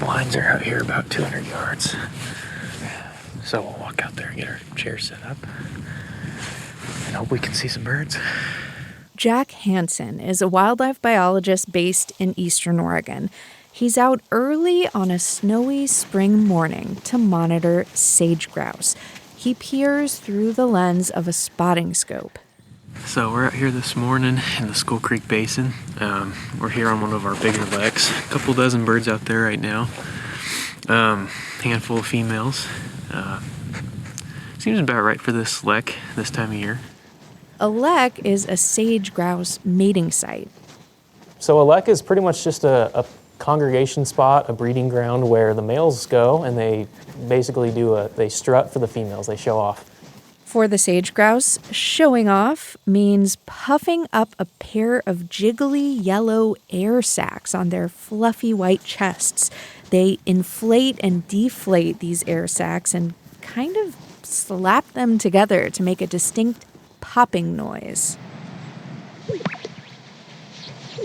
blinds are out here about 200 yards. So we'll walk out there and get our chair set up and hope we can see some birds. Jack Hansen is a wildlife biologist based in Eastern Oregon. He's out early on a snowy spring morning to monitor sage grouse. He peers through the lens of a spotting scope. So we're out here this morning in the Skull Creek Basin. We're here on one of our bigger leks. A couple dozen birds out there right now. Handful of females. Seems about right for this lek this time of year. A lek is a sage grouse mating site. So a lek is pretty much just a congregation spot, a breeding ground where the males go and they basically they strut for the females, they show off. For the sage grouse, showing off means puffing up a pair of jiggly yellow air sacs on their fluffy white chests. They inflate and deflate these air sacs and kind of slap them together to make a distinct popping noise.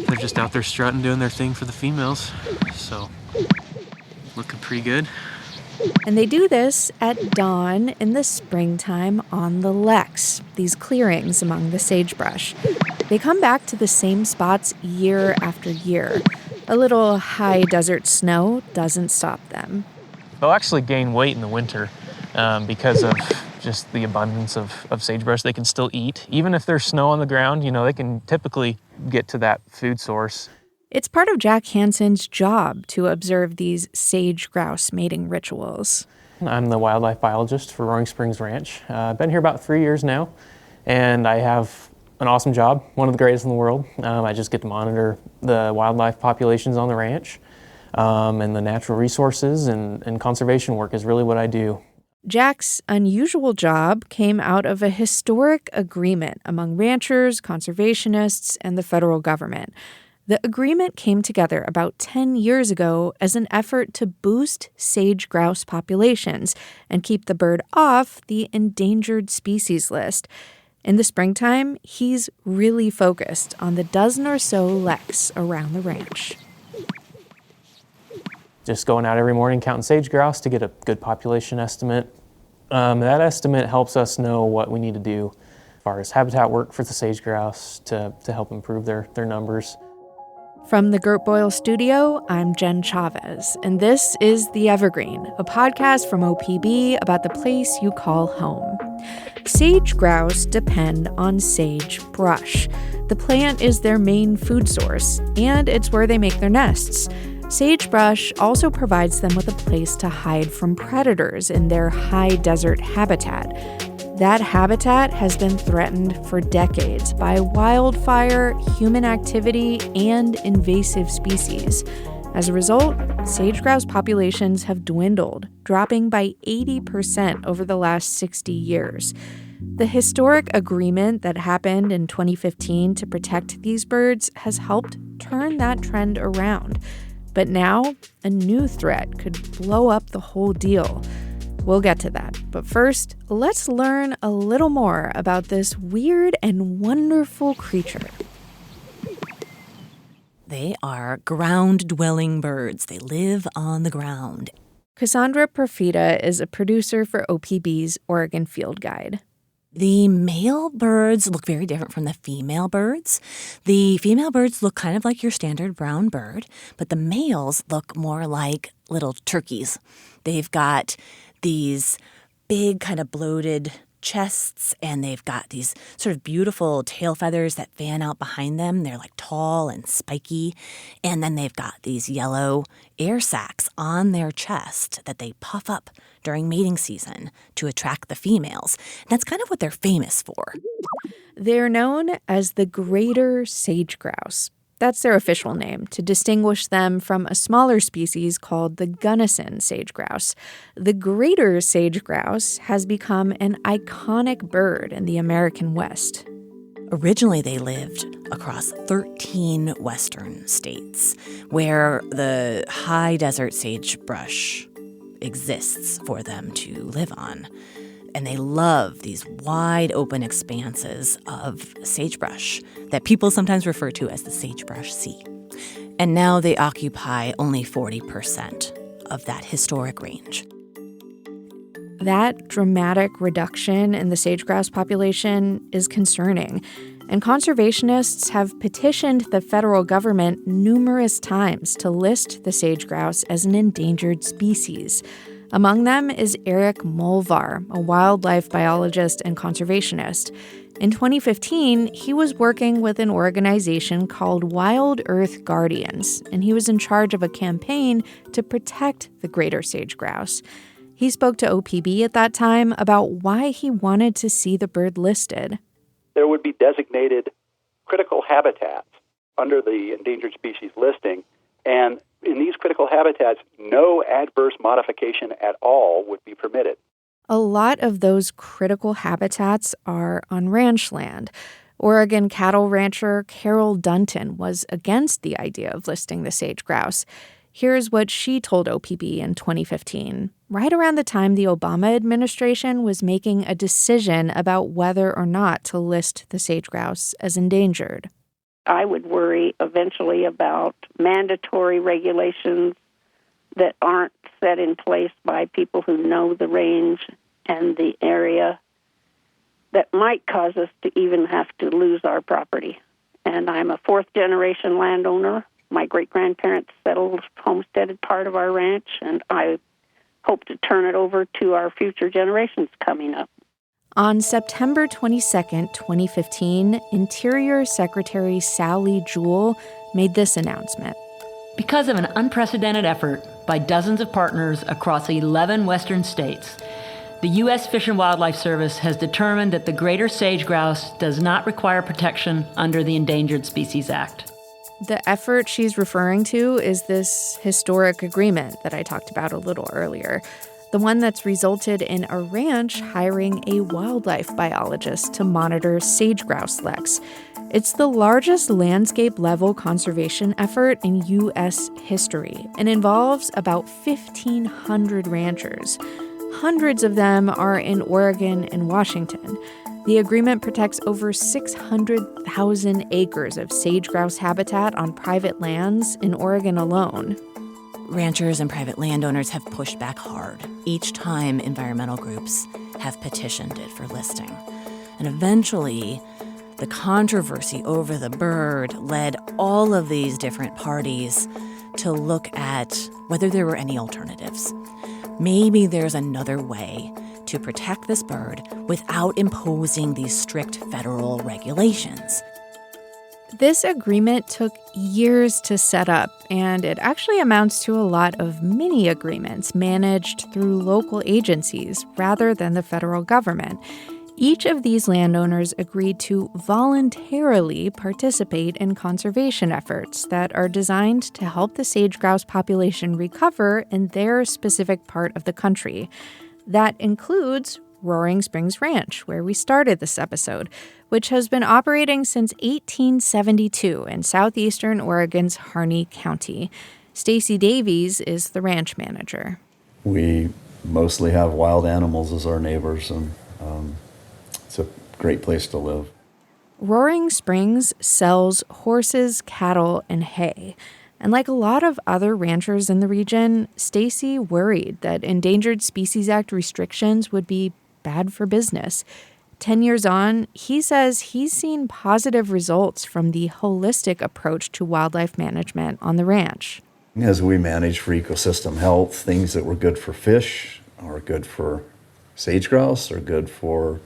They're just out there strutting, doing their thing for the females. So, looking pretty good. And they do this at dawn in the springtime on the leks, these clearings among the sagebrush. They come back to the same spots year after year. A little high desert snow doesn't stop them. They'll actually gain weight in the winter because of just the abundance of sagebrush they can still eat. Even if there's snow on the ground, they can typically get to that food source. It's part of Jack Hansen's job to observe these sage grouse mating rituals. I'm the wildlife biologist for Roaring Springs Ranch. I've been here about 3 years now, and I have an awesome job, one of the greatest in the world. I just get to monitor the wildlife populations on the ranch, and the natural resources and conservation work is really what I do. Jack's unusual job came out of a historic agreement among ranchers, conservationists, and the federal government. The agreement came together about 10 years ago as an effort to boost sage grouse populations and keep the bird off the endangered species list. In the springtime, he's really focused on the dozen or so leks around the ranch. Just going out every morning counting sage grouse to get a good population estimate. That estimate helps us know what we need to do as far as habitat work for the sage grouse to help improve their numbers. From the Gert Boyle studio, I'm Jen Chavez, and this is The Evergreen, a podcast from OPB about the place you call home. Sage grouse depend on sagebrush. The plant is their main food source, and it's where they make their nests. Sagebrush also provides them with a place to hide from predators in their high desert habitat. That habitat has been threatened for decades by wildfire, human activity, and invasive species. As a result, sage grouse populations have dwindled, dropping by 80% over the last 60 years. The historic agreement that happened in 2015 to protect these birds has helped turn that trend around. But now, a new threat could blow up the whole deal. We'll get to that. But first, let's learn a little more about this weird and wonderful creature. They are ground-dwelling birds. They live on the ground. Cassandra Perfita is a producer for OPB's Oregon Field Guide. The male birds look very different from the female birds. The female birds look kind of like your standard brown bird, but the males look more like little turkeys. They've got these big kind of bloated chests, and they've got these sort of beautiful tail feathers that fan out behind them. They're like tall and spiky. And then they've got these yellow air sacs on their chest that they puff up during mating season to attract the females. And that's kind of what they're famous for. They're known as the Greater Sage Grouse. That's their official name, to distinguish them from a smaller species called the Gunnison sage grouse. The Greater Sage Grouse has become an iconic bird in the American West. Originally, they lived across 13 western states, where the high desert sagebrush exists for them to live on. And they love these wide open expanses of sagebrush that people sometimes refer to as the sagebrush sea. And now they occupy only 40% of that historic range. That dramatic reduction in the sage grouse population is concerning, and conservationists have petitioned the federal government numerous times to list the sage grouse as an endangered species. Among them is Eric Mulvar, a wildlife biologist and conservationist. In 2015, he was working with an organization called Wild Earth Guardians, and he was in charge of a campaign to protect the greater sage grouse. He spoke to OPB at that time about why he wanted to see the bird listed. There would be designated critical habitats under the endangered species listing, and in these critical habitats, no adverse modification at all would be permitted. A lot of those critical habitats are on ranch land. Oregon cattle rancher Carol Dunton was against the idea of listing the sage grouse. Here's what she told OPB in 2015, right around the time the Obama administration was making a decision about whether or not to list the sage grouse as endangered. I would worry eventually about mandatory regulations that aren't set in place by people who know the range and the area that might cause us to even have to lose our property. And I'm a fourth-generation landowner. My great-grandparents settled, homesteaded part of our ranch, and I hope to turn it over to our future generations coming up. On September 22, 2015, Interior Secretary Sally Jewell made this announcement. Because of an unprecedented effort by dozens of partners across 11 western states, the U.S. Fish and Wildlife Service has determined that the greater sage grouse does not require protection under the Endangered Species Act. The effort she's referring to is this historic agreement that I talked about a little earlier, the one that's resulted in a ranch hiring a wildlife biologist to monitor sage grouse leks. It's the largest landscape-level conservation effort in U.S. history and involves about 1,500 ranchers. Hundreds of them are in Oregon and Washington. The agreement protects over 600,000 acres of sage grouse habitat on private lands in Oregon alone. Ranchers and private landowners have pushed back hard each time environmental groups have petitioned it for listing. And eventually, the controversy over the bird led all of these different parties to look at whether there were any alternatives. Maybe there's another way to protect this bird without imposing these strict federal regulations. This agreement took years to set up, and it actually amounts to a lot of mini agreements managed through local agencies rather than the federal government. Each of these landowners agreed to voluntarily participate in conservation efforts that are designed to help the sage grouse population recover in their specific part of the country. That includes Roaring Springs Ranch, where we started this episode, which has been operating since 1872 in southeastern Oregon's Harney County. Stacy Davies is the ranch manager. We mostly have wild animals as our neighbors, and it's a great place to live. Roaring Springs sells horses, cattle, and hay. And like a lot of other ranchers in the region, Stacy worried that Endangered Species Act restrictions would be bad for business. 10 years on, he says he's seen positive results from the holistic approach to wildlife management on the ranch. As we manage for ecosystem health, things that were good for fish are good for sage grouse, are good for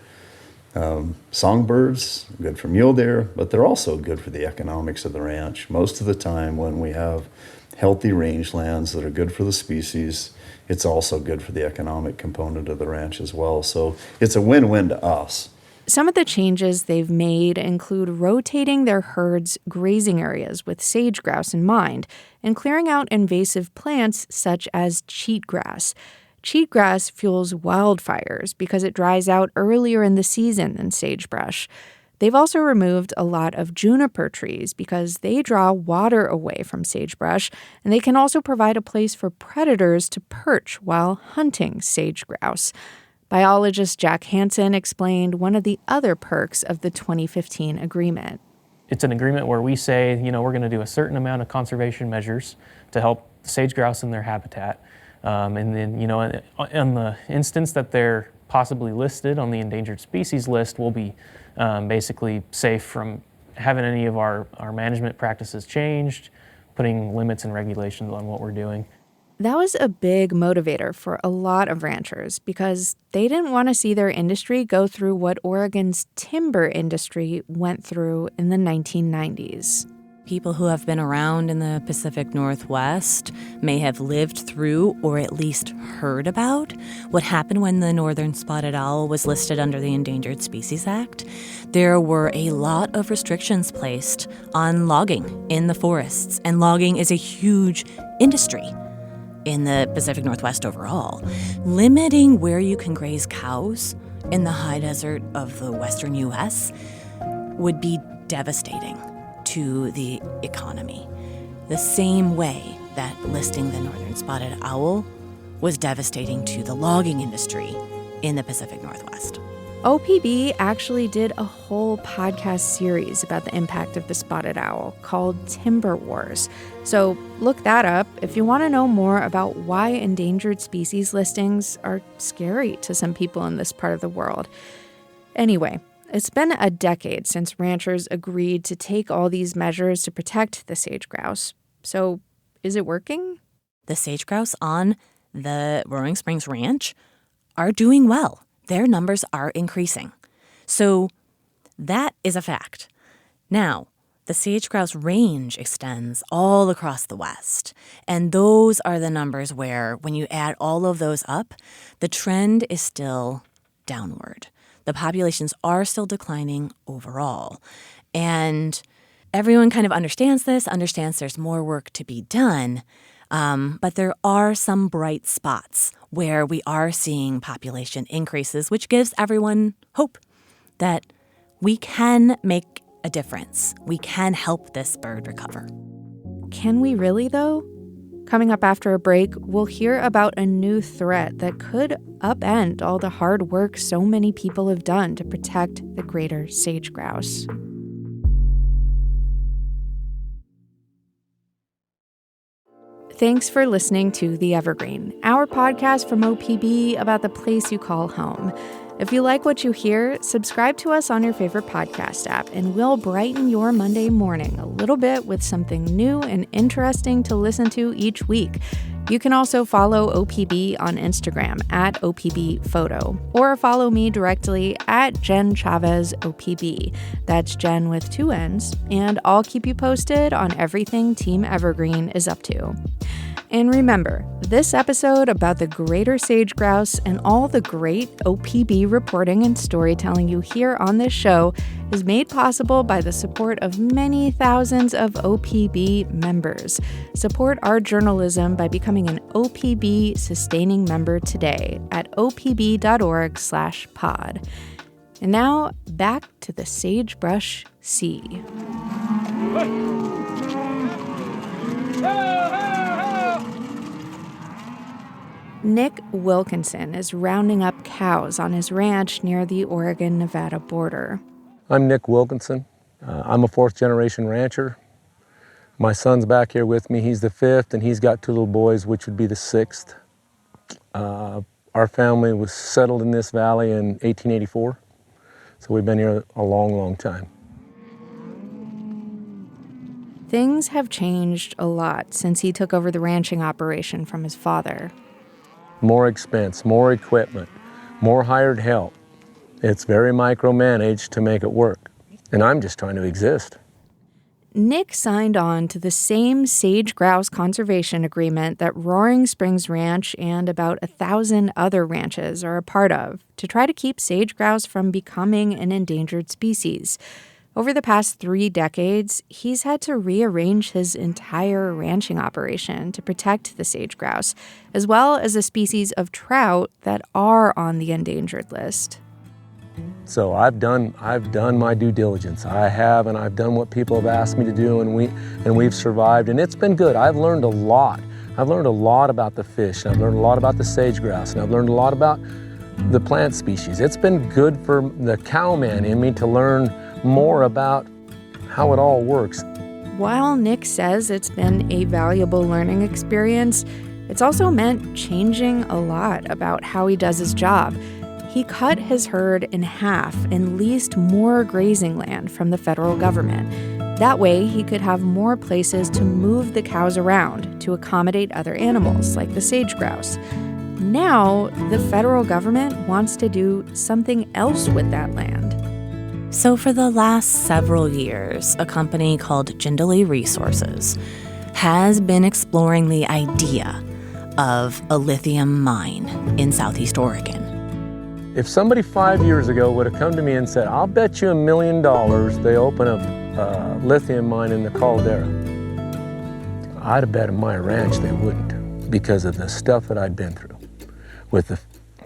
songbirds, good for mule deer, but they're also good for the economics of the ranch. Most of the time when we have healthy rangelands that are good for the species, it's also good for the economic component of the ranch as well. So it's a win-win to us. Some of the changes they've made include rotating their herds' grazing areas with sage grouse in mind and clearing out invasive plants such as cheatgrass. Cheatgrass fuels wildfires because it dries out earlier in the season than sagebrush. They've also removed a lot of juniper trees because they draw water away from sagebrush, and they can also provide a place for predators to perch while hunting sage grouse. Biologist Jack Hansen explained one of the other perks of the 2015 agreement. It's an agreement where we say, we're going to do a certain amount of conservation measures to help the sage grouse in their habitat. And then, in the instance that they're possibly listed on the endangered species list, we'll be basically safe from having any of our management practices changed, putting limits and regulations on what we're doing. That was a big motivator for a lot of ranchers because they didn't want to see their industry go through what Oregon's timber industry went through in the 1990s. People who have been around in the Pacific Northwest may have lived through or at least heard about what happened when the northern spotted owl was listed under the Endangered Species Act. There were a lot of restrictions placed on logging in the forests, and logging is a huge industry in the Pacific Northwest overall. Limiting where you can graze cows in the high desert of the western U.S. would be devastating to the economy, the same way that listing the northern spotted owl was devastating to the logging industry in the Pacific Northwest. OPB actually did a whole podcast series about the impact of the spotted owl called Timber Wars. So look that up if you want to know more about why endangered species listings are scary to some people in this part of the world. Anyway, it's been a decade since ranchers agreed to take all these measures to protect the sage grouse. So is it working? The sage grouse on the Roaring Springs Ranch are doing well. Their numbers are increasing. So that is a fact. Now, the sage grouse range extends all across the West. And those are the numbers where, when you add all of those up, the trend is still downward. The populations are still declining overall. And everyone kind of understands this, understands there's more work to be done. But there are some bright spots where we are seeing population increases, which gives everyone hope that we can make a difference. We can help this bird recover. Can we really, though? Coming up after a break, we'll hear about a new threat that could upend all the hard work so many people have done to protect the greater sage grouse. Thanks for listening to The Evergreen, our podcast from OPB about the place you call home. If you like what you hear, subscribe to us on your favorite podcast app, and we'll brighten your Monday morning a little bit with something new and interesting to listen to each week. You can also follow OPB on Instagram at OPB Photo, or follow me directly at Jen Chavez OPB. That's Jen with 2 N's, and I'll keep you posted on everything Team Evergreen is up to. And remember, this episode about the greater sage grouse and all the great OPB reporting and storytelling you hear on this show is made possible by the support of many thousands of OPB members. Support our journalism by becoming an OPB sustaining member today at opb.org/pod. And now, back to the Sagebrush Sea. Nick Wilkinson is rounding up cows on his ranch near the Oregon-Nevada border. I'm Nick Wilkinson. I'm a 4th-generation rancher. My son's back here with me. He's the 5th, and he's got 2 little boys, which would be the 6th. Our family was settled in this valley in 1884, so we've been here a long, long time. Things have changed a lot since he took over the ranching operation from his father. More expense, more equipment, more hired help. It's very micromanaged to make it work, and I'm just trying to exist. Nick signed on to the same sage grouse conservation agreement that Roaring Springs Ranch and about 1,000 other ranches are a part of to try to keep sage grouse from becoming an endangered species. Over the past 3 decades, he's had to rearrange his entire ranching operation to protect the sage grouse, as well as a species of trout that are on the endangered list. So I've done my due diligence. I have, and I've done what people have asked me to do, and we've survived, and it's been good. I've learned a lot. I've learned a lot about the fish, and I've learned a lot about the sage grouse, and I've learned a lot about the plant species. It's been good for the cowman in me to learn more about how it all works. While Nick says it's been a valuable learning experience, It's also meant changing a lot about how he does his job. He cut his herd in half and leased more grazing land from the federal government. That way, he could have more places to move the cows around to accommodate other animals, like the sage grouse. Now, the federal government wants to do something else with that land. So for the last several years, a company called Jindalee Resources has been exploring the idea of a lithium mine in Southeast Oregon. If somebody 5 years ago would have come to me and said, I'll bet you $1 million they open a lithium mine in the caldera, I'd have bet on my ranch they wouldn't, because of the stuff that I'd been through with the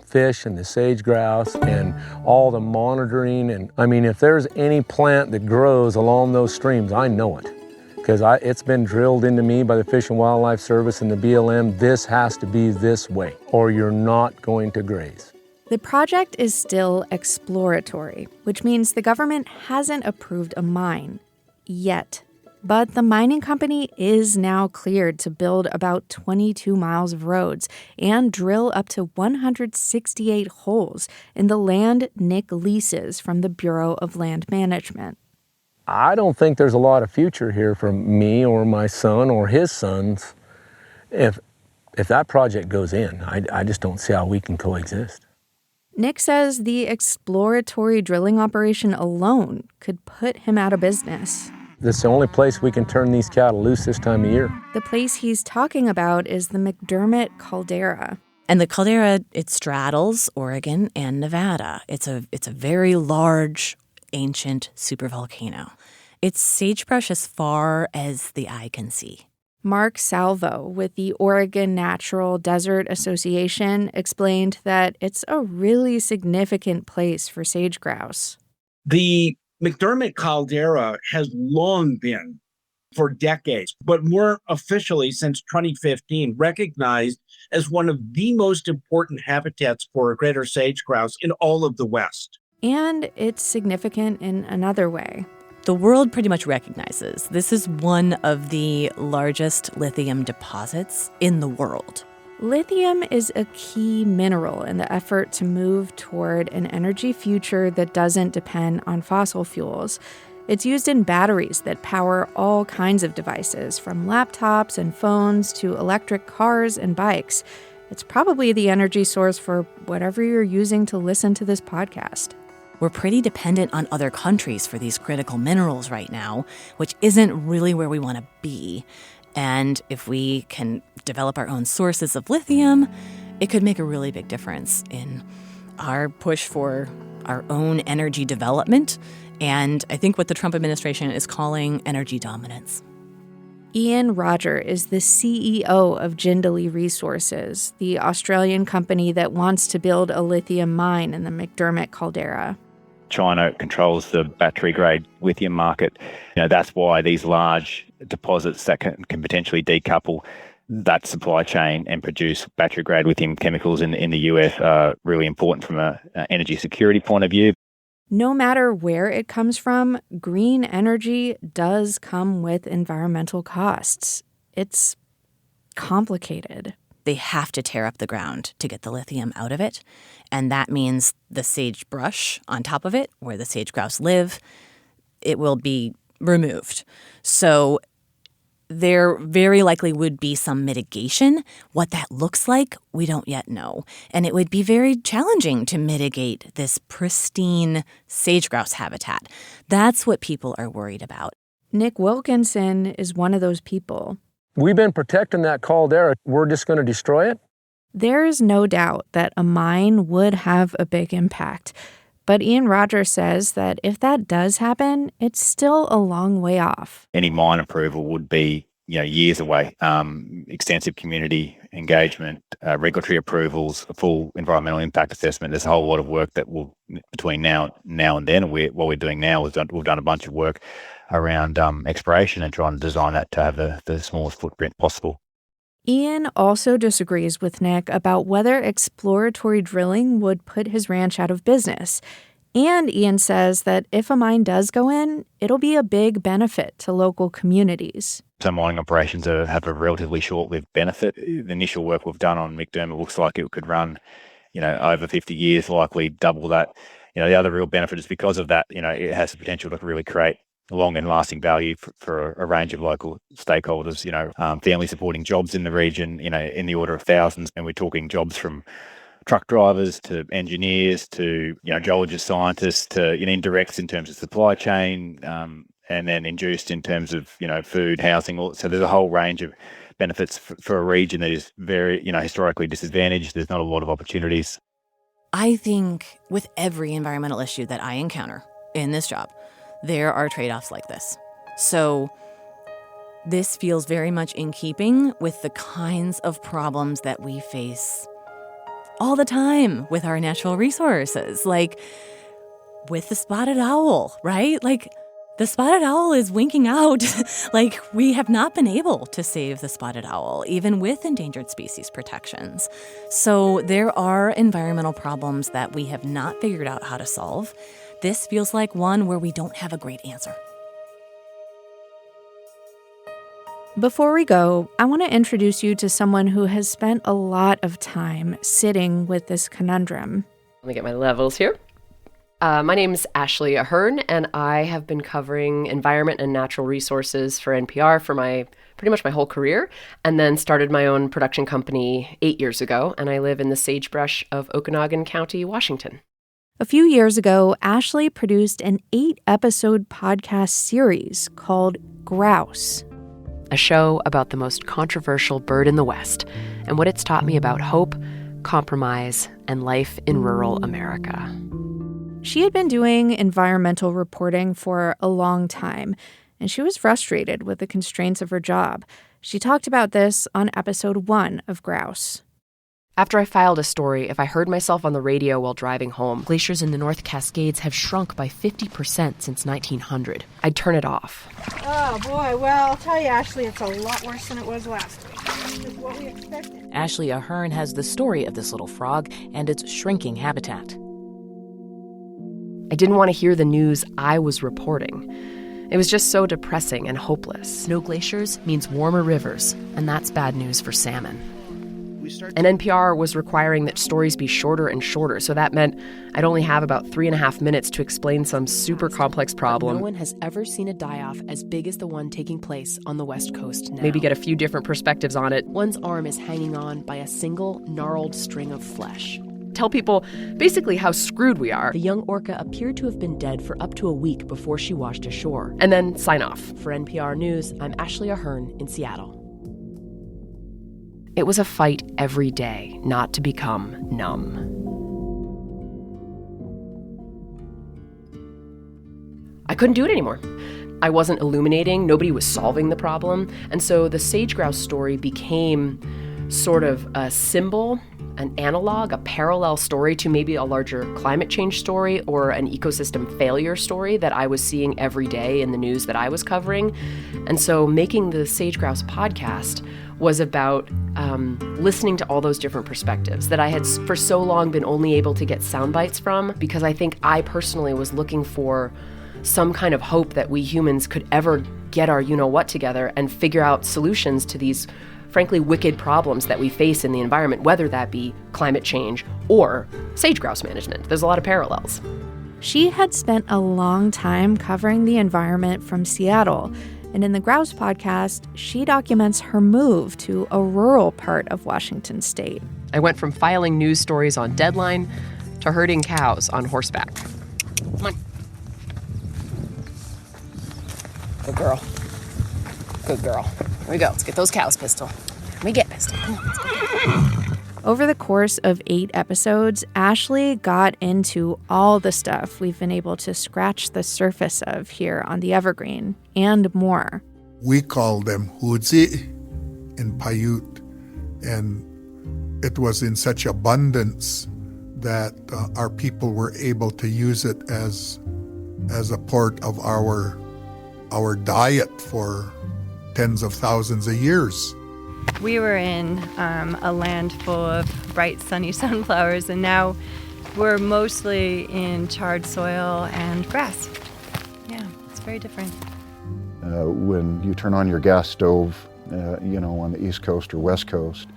fish and the sage grouse and all the monitoring. And I mean, if there's any plant that grows along those streams, I know it, because it's been drilled into me by the Fish and Wildlife Service and the BLM. This has to be this way, or you're not going to graze. The project is still exploratory, which means the government hasn't approved a mine yet. But the mining company is now cleared to build about 22 miles of roads and drill up to 168 holes in the land Nick leases from the Bureau of Land Management. I don't think there's a lot of future here for me or my son or his sons if that project goes in. I just don't see how we can coexist. Nick says the exploratory drilling operation alone could put him out of business. This is the only place we can turn these cattle loose this time of year. The place he's talking about is the McDermott Caldera. And the caldera, it straddles Oregon and Nevada. It's a very large, ancient supervolcano. It's sagebrush as far as the eye can see. Mark Salvo with the Oregon Natural Desert Association explained that it's a really significant place for sage grouse. The McDermott caldera has long been, for decades, but more officially since 2015, recognized as one of the most important habitats for greater sage grouse in all of the West. And it's significant in another way. The world pretty much recognizes this is one of the largest lithium deposits in the world. Lithium is a key mineral in the effort to move toward an energy future that doesn't depend on fossil fuels. It's used in batteries that power all kinds of devices, from laptops and phones to electric cars and bikes. It's probably the energy source for whatever you're using to listen to this podcast. We're pretty dependent on other countries for these critical minerals right now, which isn't really where we want to be. And if we can develop our own sources of lithium, it could make a really big difference in our push for our own energy development, and I think what the Trump administration is calling energy dominance. Ian Roger is the CEO of Jindalee Resources, the Australian company that wants to build a lithium mine in the McDermott caldera. China controls the battery-grade lithium market. That's why these large deposits that can potentially decouple that supply chain and produce battery-grade lithium chemicals in the US are really important from an energy security point of view. No matter where it comes from, green energy does come with environmental costs. It's complicated. They have to tear up the ground to get the lithium out of it. And that means the sagebrush on top of it, where the sage grouse live, it will be removed. So there very likely would be some mitigation. What that looks like, we don't yet know. And it would be very challenging to mitigate this pristine sage grouse habitat. That's what people are worried about. Nick Wilkinson is one of those people. We've been protecting that caldera. We're just going to destroy it? There's no doubt that a mine would have a big impact. But Ian Rogers says that if that does happen, it's still a long way off. Any mine approval would be years away. Extensive community engagement, regulatory approvals, a full environmental impact assessment. There's a whole lot of work that will, between now and then, what we're doing now is we've done a bunch of work around exploration and trying to design that to have the smallest footprint possible. Ian also disagrees with Nick about whether exploratory drilling would put his ranch out of business. And Ian says that if a mine does go in, it'll be a big benefit to local communities. So mining operations have a relatively short-lived benefit. The initial work we've done on McDermott looks like it could run, over 50 years, likely double that. The other real benefit is because of that, it has the potential to really create long and lasting value for a range of local stakeholders, family supporting jobs in the region, in the order of thousands. And we're talking jobs from truck drivers to engineers to, geologists, scientists to, indirects in terms of supply chain, and then induced in terms of, food, housing. So there's a whole range of benefits for a region that is very, historically disadvantaged. There's not a lot of opportunities. I think with every environmental issue that I encounter in this job, there are trade-offs like this. So this feels very much in keeping with the kinds of problems that we face all the time with our natural resources, like with the spotted owl, right? Like the spotted owl is winking out. Like we have not been able to save the spotted owl, even with endangered species protections. So there are environmental problems that we have not figured out how to solve. This feels like one where we don't have a great answer. Before we go, I want to introduce you to someone who has spent a lot of time sitting with this conundrum. Let me get my levels here. My name's Ashley Ahern, and I have been covering environment and natural resources for NPR for pretty much my whole career, and then started my own production company 8 years ago, and I live in the sagebrush of Okanogan County, Washington. A few years ago, Ashley produced an 8-episode podcast series called Grouse, a show about the most controversial bird in the West and what it's taught me about hope, compromise, and life in rural America. She had been doing environmental reporting for a long time, and she was frustrated with the constraints of her job. She talked about this on episode 1 of Grouse. After I filed a story, if I heard myself on the radio while driving home, glaciers in the North Cascades have shrunk by 50% since 1900. I'd turn it off. Oh, boy. Well, I'll tell you, Ashley, it's a lot worse than it was last week. It's what we expected. Ashley Ahern has the story of this little frog and its shrinking habitat. I didn't want to hear the news I was reporting. It was just so depressing and hopeless. No glaciers means warmer rivers, and that's bad news for salmon. And NPR was requiring that stories be shorter and shorter, so that meant I'd only have about 3.5 minutes to explain some super complex problem. No one has ever seen a die-off as big as the one taking place on the West Coast now. Maybe get a few different perspectives on it. One's arm is hanging on by a single gnarled string of flesh. Tell people basically how screwed we are. The young orca appeared to have been dead for up to a week before she washed ashore. And then sign off. For NPR News, I'm Ashley Ahern in Seattle. It was a fight every day not to become numb. I couldn't do it anymore. I wasn't illuminating, nobody was solving the problem, and so the sage grouse story became sort of a symbol, an analog, a parallel story to maybe a larger climate change story or an ecosystem failure story that I was seeing every day in the news that I was covering. And so making the Sage Grouse podcast was about listening to all those different perspectives that I had for so long been only able to get sound bites from, because I think I personally was looking for some kind of hope that we humans could ever get our you-know-what together and figure out solutions to these frankly wicked problems that we face in the environment, whether that be climate change or sage grouse management. There's a lot of parallels. She had spent a long time covering the environment from Seattle, and in the Grouse podcast, she documents her move to a rural part of Washington state. I went from filing news stories on deadline to herding cows on horseback. Come on. Good girl. Good girl. Here we go. Let's get those cows, Pistol. Let me get Pistol. Come on, let's go. Over the course of 8 episodes, Ashley got into all the stuff we've been able to scratch the surface of here on the Evergreen, and more. We call them Hudzi and Paiute, and it was in such abundance that our people were able to use it as a part of our diet for tens of thousands of years. We were in a land full of bright, sunny sunflowers, and now we're mostly in charred soil and grass. Yeah, it's very different. When you turn on your gas stove, on the East Coast or West Coast,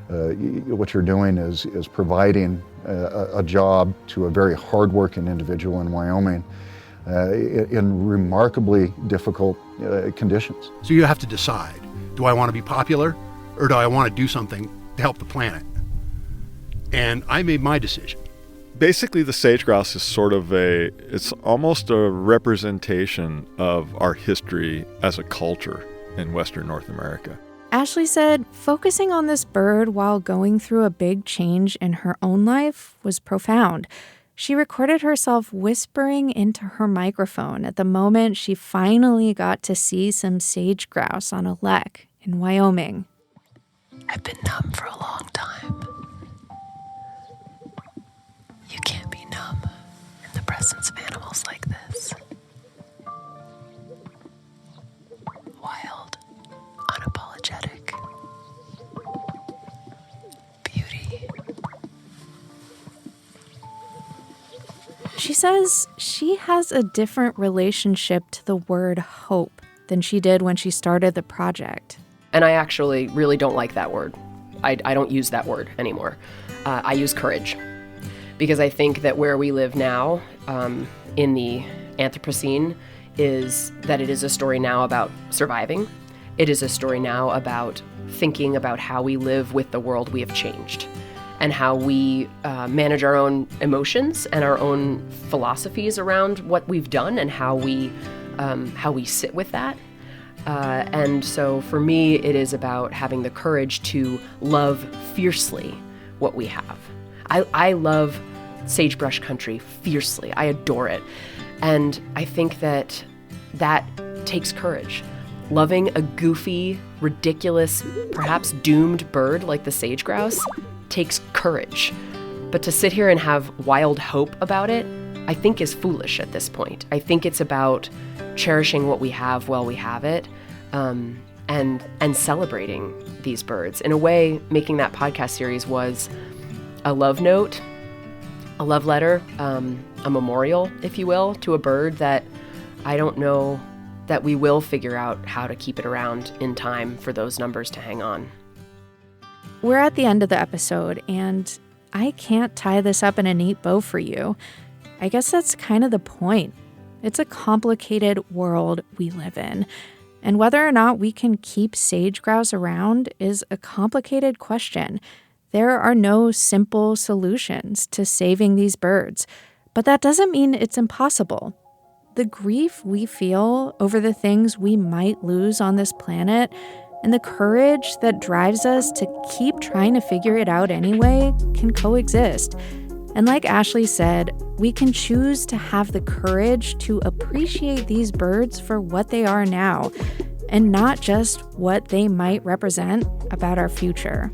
what you're doing is providing a job to a very hardworking individual in Wyoming in remarkably difficult conditions. So you have to decide, do I want to be popular or do I want to do something to help the planet? And I made my decision. Basically, the sage grouse is it's almost a representation of our history as a culture in Western North America. Ashley said focusing on this bird while going through a big change in her own life was profound. She recorded herself whispering into her microphone at the moment she finally got to see some sage grouse on a lek in Wyoming. I've been numb for a long time. You can't be numb in the presence of animals like this. Wild, unapologetic, beauty. She says she has a different relationship to the word hope than she did when she started the project. And I actually really don't like that word. I don't use that word anymore. I use courage. Because I think that where we live now, in the Anthropocene, is that it is a story now about surviving. It is a story now about thinking about how we live with the world we have changed, and how we manage our own emotions and our own philosophies around what we've done and how we sit with that. And so for me, it is about having the courage to love fiercely what we have. I love sagebrush country fiercely. I adore it. And I think that takes courage. Loving a goofy, ridiculous, perhaps doomed bird like the sage grouse takes courage. But to sit here and have wild hope about it, I think is foolish at this point. I think it's about cherishing what we have while we have it, and celebrating these birds. In a way, making that podcast series was a love note, a love letter, a memorial, if you will, to a bird that I don't know that we will figure out how to keep it around in time for those numbers to hang on. We're at the end of the episode, and I can't tie this up in a neat bow for you. I guess that's kind of the point. It's a complicated world we live in, and whether or not we can keep sage grouse around is a complicated question. There are no simple solutions to saving these birds, but that doesn't mean it's impossible. The grief we feel over the things we might lose on this planet and the courage that drives us to keep trying to figure it out anyway can coexist. And like Ashley said, we can choose to have the courage to appreciate these birds for what they are now and not just what they might represent about our future.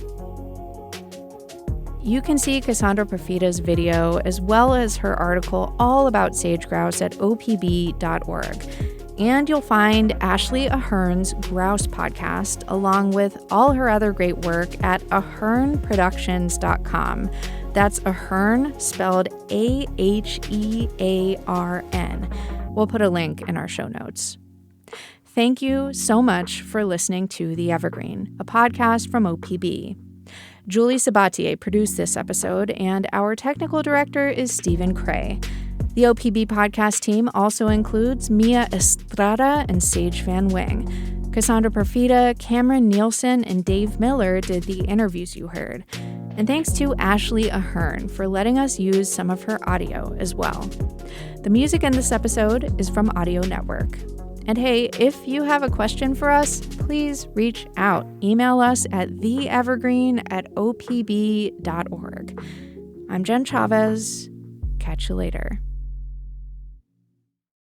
You can see Cassandra Profita's video as well as her article all about sage grouse at opb.org. And you'll find Ashley Ahern's Grouse podcast along with all her other great work at ahernproductions.com. That's Ahern, spelled Ahearn. We'll put a link in our show notes. Thank you so much for listening to The Evergreen, a podcast from OPB. Julie Sabatier produced this episode, and our technical director is Stephen Cray. The OPB podcast team also includes Mia Estrada and Sage Van Wing. Cassandra Profita, Cameron Nielsen, and Dave Miller did the interviews you heard. And thanks to Ashley Ahern for letting us use some of her audio as well. The music in this episode is from Audio Network. And hey, if you have a question for us, please reach out. Email us at theevergreen@opb.org. I'm Jen Chavez. Catch you later.